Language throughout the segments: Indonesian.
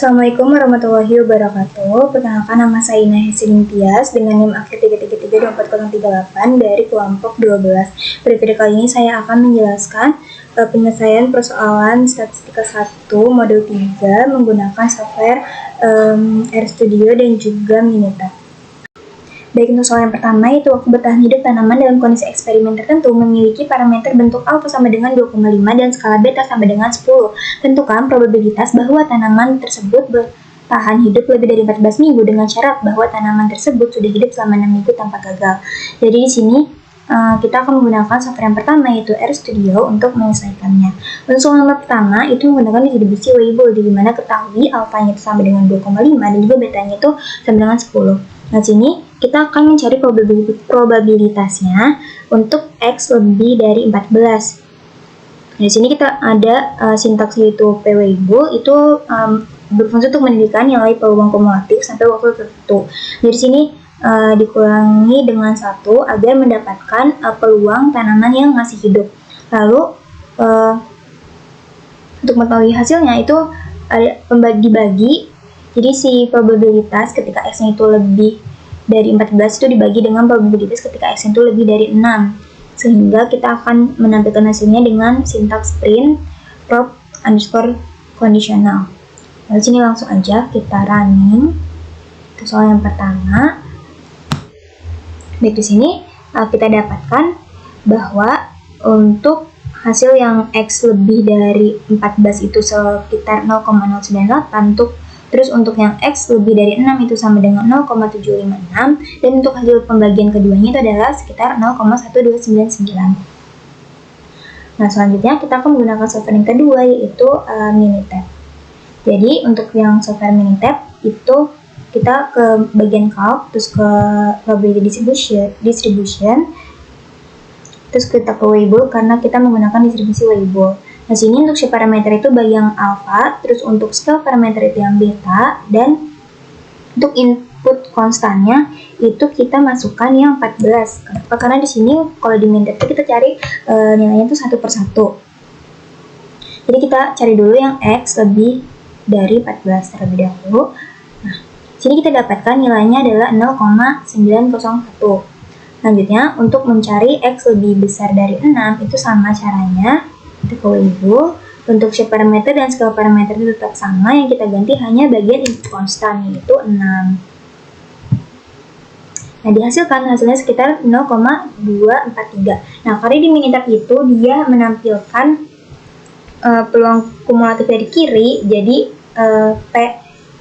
Assalamualaikum warahmatullahi wabarakatuh. Perkenalkan, nama saya Ina Hesin Tias dengan NIM akhir 333-24038 dari kelompok 12. Pada video kali ini saya akan menjelaskan penyelesaian persoalan statistika 1 modul 3 menggunakan software RStudio dan juga Minitab. Baik, untuk soal yang pertama, yaitu waktu bertahan hidup tanaman dalam kondisi eksperimen tertentu memiliki parameter bentuk alfa sama dengan 2,5 dan skala beta sama dengan 10. Tentukan probabilitas bahwa tanaman tersebut bertahan hidup lebih dari 14 minggu dengan syarat bahwa tanaman tersebut sudah hidup selama 6 minggu tanpa gagal. Jadi di sini kita akan menggunakan software yang pertama, yaitu RStudio, untuk menyelesaikannya. Untuk soal yang pertama itu menggunakan distribusi Weibull, di mana ketahui alfanya itu sama dengan 2,5 dan juga betanya itu sama dengan 10. Nah, sini kita akan mencari probabilitasnya untuk X lebih dari 14. Di sini kita ada sintaks, yaitu P Weibull itu berfungsi untuk menentukan nilai peluang kumulatif sampai waktu tertentu. Dari sini dikurangi dengan 1 agar mendapatkan peluang tanaman yang masih hidup. Lalu untuk mengetahui hasilnya itu ada pembagi-bagi. Jadi si probabilitas ketika X-nya itu lebih dari 14 itu dibagi dengan probabilitas ketika X-nya itu lebih dari 6. Sehingga kita akan menampilkan hasilnya dengan sintaks print prob underscore conditional. Lalu sini langsung aja kita running. Itu soal yang pertama. Baik, di sini kita dapatkan bahwa untuk hasil yang X lebih dari 14 itu sekitar 0,098, terus untuk yang X lebih dari 6 itu sama dengan 0,756, dan untuk hasil pembagian keduanya itu adalah sekitar 0,1299. Nah, selanjutnya kita akan menggunakan software yang kedua, yaitu Minitab. Jadi untuk yang software Minitab itu kita ke bagian calc, terus ke probability distribution, terus kita ke Weibull karena kita menggunakan distribusi Weibull. Nah, sini untuk shape parameter itu bagi yang alpha, terus untuk scale parameter itu yang beta, dan untuk input konstannya itu kita masukkan yang 14. Kenapa? Karena di sini kalau di Minitab kita cari nilainya itu satu per satu. Jadi kita cari dulu yang X lebih dari 14 terlebih dahulu. Nah, sini kita dapatkan nilainya adalah 0,901. Selanjutnya, untuk mencari X lebih besar dari 6 itu sama caranya. Kita ke Weibull, untuk shape parameter dan scale parameter itu tetap sama, yang kita ganti hanya bagian input konstan, yaitu 6. Nah, dihasilkan hasilnya sekitar 0,243. Nah, karena di Minitab itu dia menampilkan peluang kumulatif dari kiri, jadi P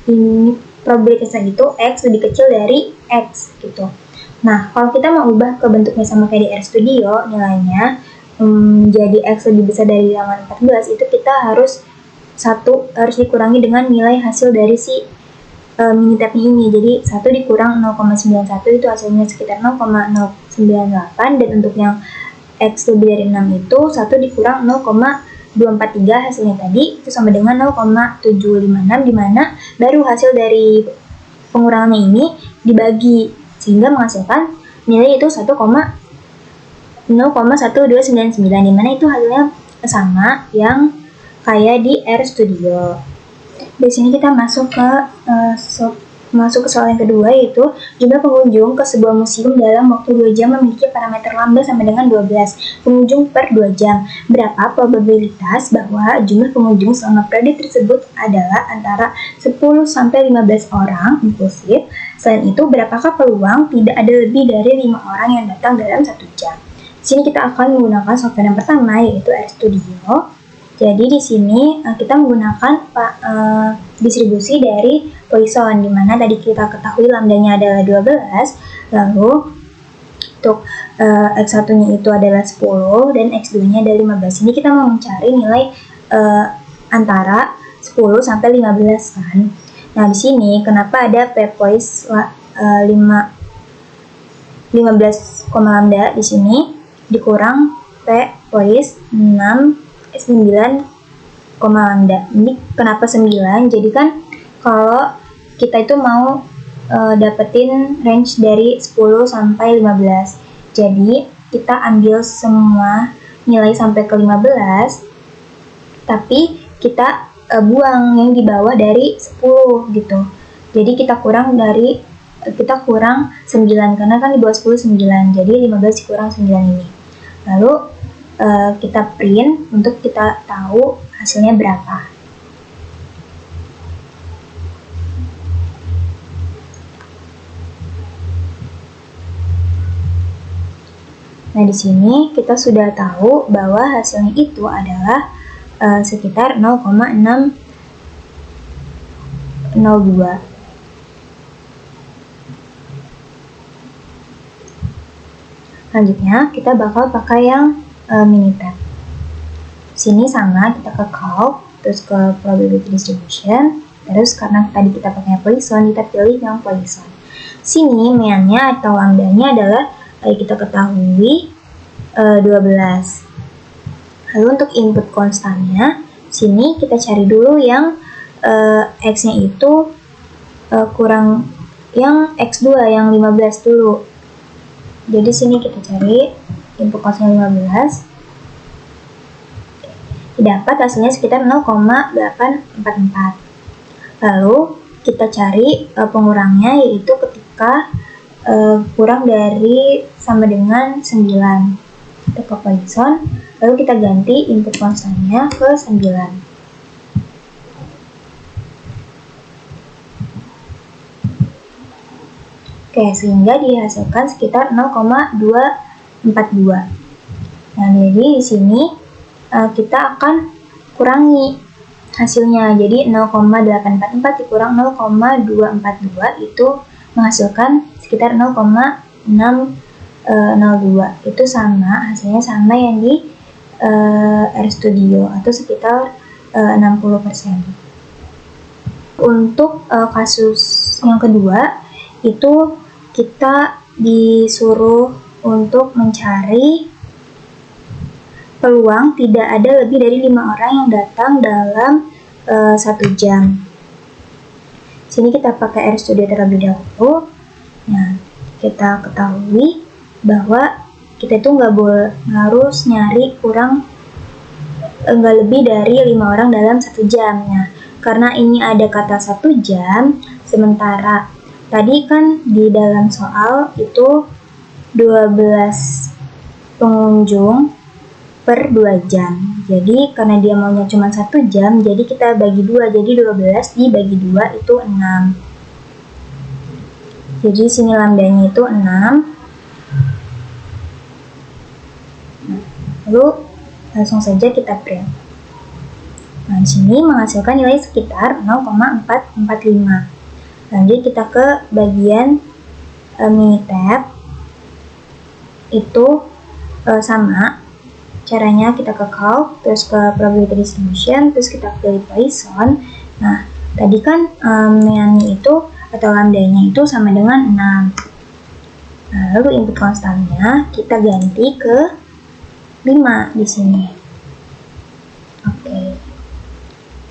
ini probabilitasnya itu X lebih kecil dari X gitu. Nah, kalau kita mau ubah ke bentuknya sama kayak di RStudio, nilainya jadi X lebih besar dari 14, itu kita harus dikurangi dengan nilai hasil dari si Minitab ini. Jadi 1 dikurang 0,91 itu hasilnya sekitar 0,098, dan untuk yang X lebih dari 6 itu 1 dikurang 0,243 hasilnya tadi itu sama dengan 0,756, dimana baru hasil dari pengurangannya ini dibagi sehingga menghasilkan nilai itu 0,1299, dimana itu hasilnya sama yang kayak di RStudio. Di sini kita masuk ke soal yang kedua, yaitu jumlah pengunjung ke sebuah museum dalam waktu 2 jam memiliki parameter lambda sama dengan 12 pengunjung per 2 jam. Berapa probabilitas bahwa jumlah pengunjung selama periode tersebut adalah antara 10 sampai 15 orang inklusif. Selain itu, berapakah peluang tidak ada lebih dari 5 orang yang datang dalam 1 jam? Di sini kita akan menggunakan software yang pertama, yaitu RStudio. Jadi di sini kita menggunakan distribusi dari Poisson, di mana tadi kita ketahui lambdanya adalah 12, lalu untuk X1-nya itu adalah 10 dan X2-nya adalah 15. Ini kita mau mencari nilai antara 10 sampai 15 kan. Nah, di sini kenapa ada P pois 15, lambda di sini dikurang P pois 9, lambda. Ini kenapa 9? Jadi kan kalau kita itu mau dapetin range dari 10 sampai 15. Jadi kita ambil semua nilai sampai ke 15, tapi kita buang yang di bawah dari 10 gitu. Jadi kita kurang 9 karena kan di bawah 10 9. Jadi 15 dikurang 9 ini. Lalu kita print untuk kita tahu hasilnya berapa. Nah, di sini kita sudah tahu bahwa hasilnya itu adalah sekitar 0,602. Selanjutnya, kita bakal pakai yang Minitab. Sini sama, kita ke calc, terus ke probability distribution, terus karena tadi kita pakai Poisson, kita pilih yang Poisson. Sini mean-nya atau lambda-nya adalah kita ketahui 12. Lalu untuk input konstannya, sini kita cari dulu yang X-nya itu kurang yang X2 yang 15 dulu. Jadi sini kita cari input konstan 15. Dapat hasilnya sekitar 0,844. Lalu kita cari pengurangnya, yaitu ketika kurang dari sama dengan 9. Kita ke Poisson, lalu kita ganti input konstannya ke 9. Oke, sehingga dihasilkan sekitar 0,242. Nah, jadi di sini kita akan kurangi hasilnya. Jadi 0,844 dikurang 0,242 itu menghasilkan sekitar 0,602. Itu sama, hasilnya sama yang di RStudio atau sekitar 60%. Untuk kasus yang kedua, itu kita disuruh untuk mencari peluang tidak ada lebih dari 5 orang yang datang dalam 1 jam. Sini kita pakai RStudio terlebih dahulu. Nah, kita ketahui bahwa kita itu harus nyari nggak lebih dari 5 orang dalam 1 jam. Nah, karena ini ada kata 1 jam, sementara tadi kan di dalam soal itu 12 pengunjung per 2 jam. Jadi karena dia maunya cuma 1 jam, jadi kita bagi 2. Jadi 12 dibagi 2 itu 6. Jadi sini lambdanya itu 6. Lalu langsung saja kita print. Nah, sini menghasilkan nilai sekitar 0,445. Lanjut kita ke bagian Minitab. Itu sama caranya, kita ke calc, terus ke probability distribution, terus kita pilih Poisson. Nah, tadi kan mean-nya itu atau lambdanya itu sama dengan 6. Nah, lalu input konstannya kita ganti ke 5 di sini. Oke.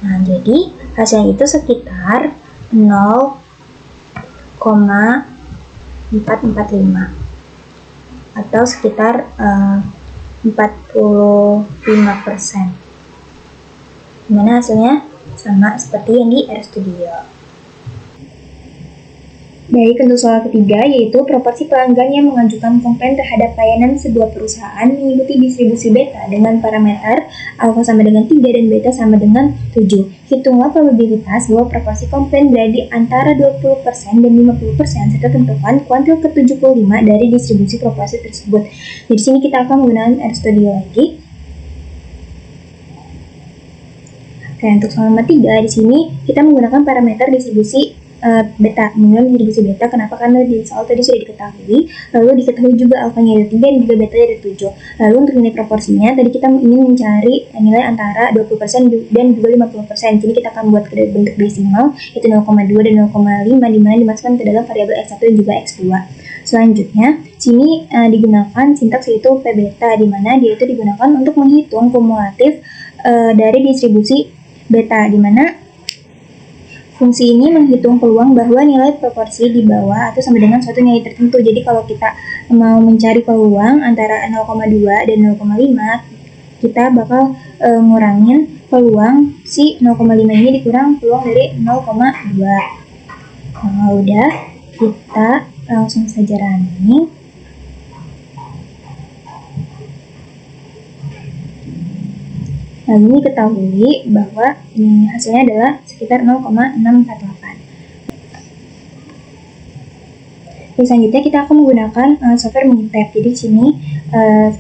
Nah, jadi hasilnya itu sekitar 0,445 atau sekitar 45%. Dimana hasilnya sama seperti yang di RStudio. Baik, untuk soal ketiga, yaitu proporsi pelanggan yang mengajukan komplain terhadap layanan sebuah perusahaan mengikuti distribusi beta dengan parameter alfa sama dengan 3 dan beta sama dengan 7. Hitunglah probabilitas bahwa proporsi komplain berada di antara 20% dan 50%, serta tentukan kuantil ke-75 dari distribusi proporsi tersebut. Di sini kita akan menggunakan RStudio lagi. Oke, untuk soal nomor 3, di sini kita menggunakan parameter distribusi beta. Menggunakan distribusi beta, kenapa? Karena di soal tadi sudah diketahui, lalu diketahui juga alfanya ada 3 dan juga betanya ada 7. Lalu untuk nilai proporsinya, tadi kita ingin mencari nilai antara 20% dan juga 50%. Jadi kita akan buat ke bentuk desimal, yaitu 0,2 dan 0,5, dimana dimasukkan ke dalam variabel X1 dan juga X2. Selanjutnya, sini digunakan sintaks yaitu P beta, dimana dia itu digunakan untuk menghitung kumulatif dari distribusi beta, dimana fungsi ini menghitung peluang bahwa nilai proporsi di bawah atau sama dengan suatu nilai tertentu. Jadi kalau kita mau mencari peluang antara 0,2 dan 0,5, kita bakal ngurangin peluang si 0,5 ini dikurang peluang dari 0,2. Nah, udah, kita langsung saja running. Lalu ini ketahui bahwa hasilnya adalah sekitar 0,648. Selanjutnya kita akan menggunakan software Minitab. Jadi di sini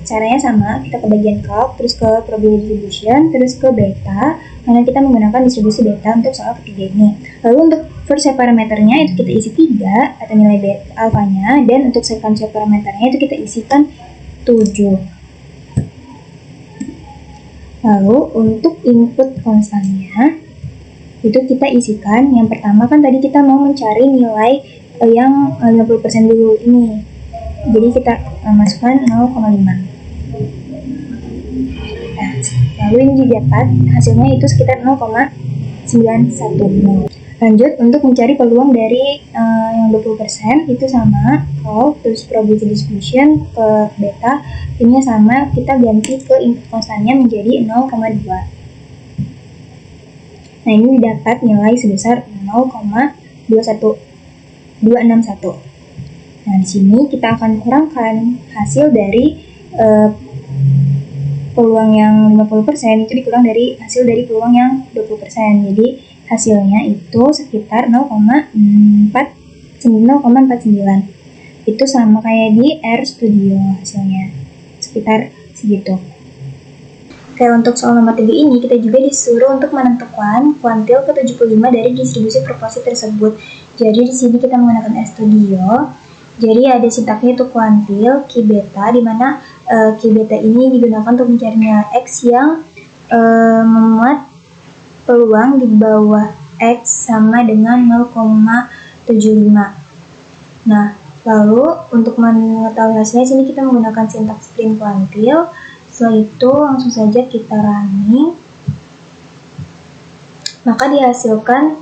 caranya sama, kita ke bagian calc, terus ke probability distribution, terus ke beta, karena kita menggunakan distribusi beta untuk soal ketiga ini. Lalu untuk first shape parameternya itu kita isi 3 atau nilai beta alfanya, dan untuk second shape parameternya itu kita isikan 7. Lalu untuk input konstannya itu kita isikan, yang pertama kan tadi kita mau mencari nilai yang 50% dulu ini, jadi kita masukkan 0,5. Nah, lalu ini didapat hasilnya itu sekitar 0,91. Lanjut, untuk mencari peluang dari yang 20% itu sama calc, terus probability distribution ke beta, ini sama, kita ganti ke input konstannya menjadi 0,2. Nah, ini didapat nilai sebesar 0,261. Nah, di sini kita akan kurangkan hasil dari peluang yang 50% itu dikurang dari hasil dari peluang yang 20%. Jadi hasilnya itu sekitar 0,49. Itu sama kayak di RStudio hasilnya, sekitar segitu. Oke, untuk soal nomor 3 ini kita juga disuruh untuk menentukan kuantil ke-75 dari distribusi proporsi tersebut. Jadi di sini kita menggunakan RStudio. Jadi ada sintaknya itu kuantil Q beta, di mana Q beta ini digunakan untuk mencari nilai X yang memuat peluang di bawah X sama dengan 0,75. Nah, lalu untuk mengetahui hasilnya sini kita menggunakan sintaks print kuantil. Setelah itu langsung saja kita running, maka dihasilkan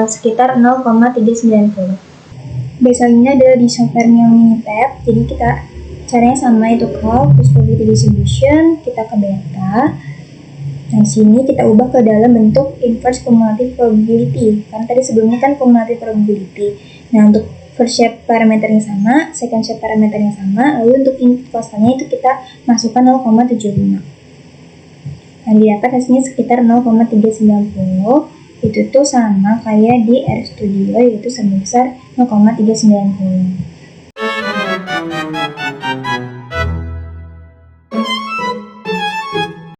sekitar 0,390. Baseline-nya adalah di software yang Minitab. Jadi kita caranya sama, itu calc, terus probability distribution, kita ke beta. Nah, di sini kita ubah ke dalam bentuk inverse cumulative probability. Karena tadi sebelumnya kan cumulative probability. Nah, untuk first shape parameternya sama, second shape parameternya sama, lalu untuk input konstannya itu kita masukkan 0,75. Nah, didapat hasilnya sekitar 0,390. Itu tuh sama kayak di RStudio, yaitu sebesar 0,390.